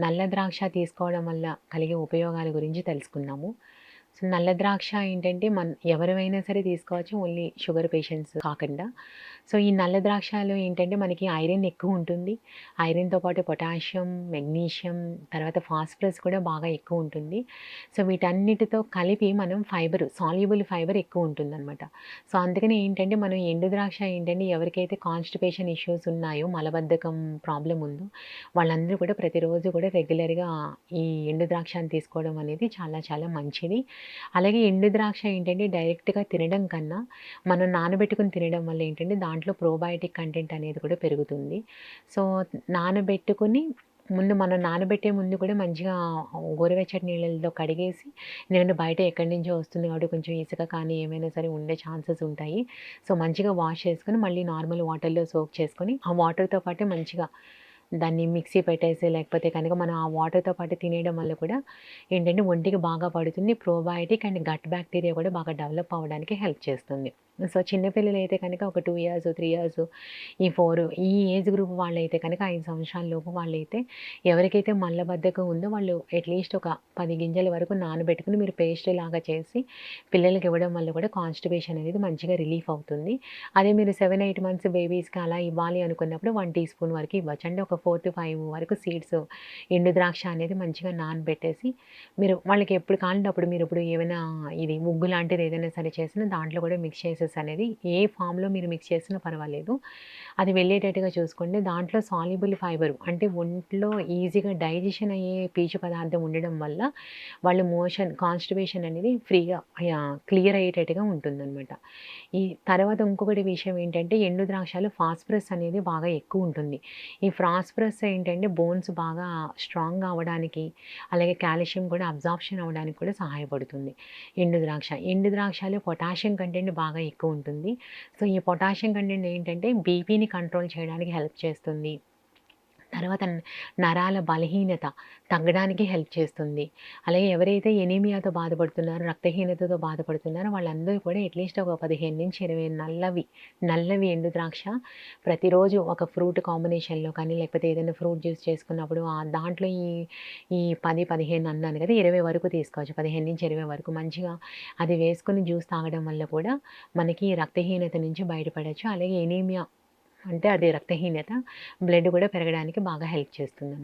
నల్ల ద్రాక్ష తీసుకోవడం వల్ల కలిగే ఉపయోగాల గురించి తెలుసుకుందాము. సో, నల్ల ద్రాక్ష ఏంటంటే ఎవరైనా సరే తీసుకోవచ్చు. ఓన్లీ షుగర్ పేషెంట్స్ కాకుండా. సో, ఈ నల్ల ద్రాక్షలో ఏంటంటే మనకి ఐరన్ ఎక్కువ ఉంటుంది. ఐరన్‌తో పాటు పొటాషియం, మెగ్నీషియం, తర్వాత ఫాస్ఫరస్ కూడా బాగా ఎక్కువ ఉంటుంది. సో, వీటన్నిటితో కలిపి మనం సాల్యుబుల్ ఫైబర్ ఎక్కువ ఉంటుందనమాట. సో, అందుకని ఏంటంటే మనం ఎండు ద్రాక్ష ఏంటంటే ఎవరికైతే కాన్‌స్టిపేషన్ ఇష్యూస్ ఉన్నాయో, మలబద్ధకం ప్రాబ్లమ్ ఉందో వాళ్ళందరూ కూడా ప్రతిరోజు కూడా రెగ్యులర్‌గా ఈ ఎండు ద్రాక్షను తీసుకోవడం అనేది చాలా చాలా మంచిది. అలాగే ఎండు ద్రాక్ష ఏంటంటే డైరెక్ట్‌గా తినడం కన్నా, మనం నానబెట్టుకొని తినడం వల్ల ఏంటంటే దాంట్లో ప్రోబయోటిక్ కంటెంట్ అనేది కూడా పెరుగుతుంది. సో, నానబెట్టుకొని మనం నానబెట్టే ముందు కూడా మంచిగా గోరువెచ్చటి నీళ్ళల్లో కడిగేసి, ఎందుకంటే బయట ఎక్కడి నుంచో వస్తుంది కాబట్టి కొంచెం ఇసుక కానీ ఏమైనా సరే ఉండే ఛాన్సెస్ ఉంటాయి. సో, మంచిగా వాష్ చేసుకొని మళ్ళీ నార్మల్ వాటర్‌లో సోక్ చేసుకొని, ఆ వాటర్‌తో పాటు మంచిగా దాన్ని మిక్సీ పెట్టేసి లేకపోతే కనుక మనం ఆ వాటర్‌తో పాటు తినేయడం వల్ల కూడా ఏంటంటే ఒంటికి బాగా పడుతుంది. ప్రోబయోటిక్ అండ్ గట్ బ్యాక్టీరియా కూడా బాగా డెవలప్ అవ్వడానికి హెల్ప్ చేస్తుంది. సో, చిన్న పిల్లలైతే కనుక ఒక 2 ఇయర్స్, 3 ఇయర్స్, ఈ ఏజ్ గ్రూప్ వాళ్ళైతే కనుక 5 సంవత్సరాల లోపు వాళ్ళైతే ఎవరికైతే మలబద్ధకం ఉందో వాళ్ళు అట్‌లీస్ట్ ఒక 10 గింజల వరకు నానబెట్టుకొని మీరు పేస్ట్ లాగా చేసి పిల్లలకి ఇవ్వడం వల్ల కూడా కాన్‌స్టిపేషన్ అనేది మంచిగా రిలీఫ్ అవుతుంది. అదే మీరు 7, 8 మంత్స్ బేబీస్‌కి అలా ఇవ్వాలి అనుకున్నప్పుడు 1 టీ స్పూన్ వరకు ఇవ్వచ్చు. అంటే ఒక 4-5 వరకు సీడ్స్ ఎండు ద్రాక్ష అనేది మంచిగా నానబెట్టేసి మీరు వాళ్ళకి ఎప్పుడు కావాలంటే అప్పుడు మీరు ఇప్పుడు ఏమైనా ఇది ముగ్గు లాంటిది ఏదైనా సరే చేసినా దాంట్లో కూడా మిక్స్ చేసేసి అనేది ఏ ఫామ్‌లో మీరు మిక్స్ చేసినా పర్వాలేదు. అది వెళ్ళేటట్టుగా చూసుకోండి. దాంట్లో సాల్యుబుల్ ఫైబర్ అంటే ఒంట్లో ఈజీగా డైజెషన్ అయ్యే పీచు పదార్థం ఉండడం వల్ల వాళ్ళు కాన్‌స్టిపేషన్ అనేది ఫ్రీగా క్లియర్ అయ్యేటట్టుగా ఉంటుందనమాట. ఈ తర్వాత ఇంకొకటి విషయం ఏంటంటే ఎండు ద్రాక్షలో ఫాస్ఫరస్ అనేది బాగా ఎక్కువ ఉంటుంది. ఈ ఫాస్ఫరస్ ఏంటంటే బోన్స్ బాగా స్ట్రాంగ్‌గా అవ్వడానికి, అలాగే కాల్షియం కూడా అబ్జార్ప్షన్ అవ్వడానికి కూడా సహాయపడుతుంది ఎండు ద్రాక్షలో పొటాషియం కంటెంట్ బాగా ఎక్కువ ఉంటుంది. సో, ఈ పొటాషియం కంటెంట్ ఏంటంటే బీపీని కంట్రోల్ చేయడానికి హెల్ప్ చేస్తుంది. తర్వాత నరాల బలహీనత తగ్గడానికి హెల్ప్ చేస్తుంది. అలాగే ఎవరైతే ఎనీమియాతో బాధపడుతున్నారో, రక్తహీనతతో బాధపడుతున్నారో వాళ్ళందరూ కూడా అట్‌లీస్ట్ ఒక 15-20 నల్లవి ఎండు ద్రాక్ష ప్రతిరోజు ఒక ఫ్రూట్ కాంబినేషన్‌లో కానీ, లేకపోతే ఏదైనా ఫ్రూట్ జ్యూస్ చేసుకున్నప్పుడు దాంట్లో ఈ 10, 15 అన్నాను కదా! 20 వరకు తీసుకోవచ్చు. 15-20 వరకు మంచిగా అది వేసుకొని జ్యూస్ తాగడం వల్ల కూడా మనకి రక్తహీనత నుంచి బయటపడొచ్చు. అలాగే ఎనీమియా అంటే అది రక్తహీనత, బ్లడ్ కూడా పెరగడానికి బాగా హెల్ప్ చేస్తుందండి.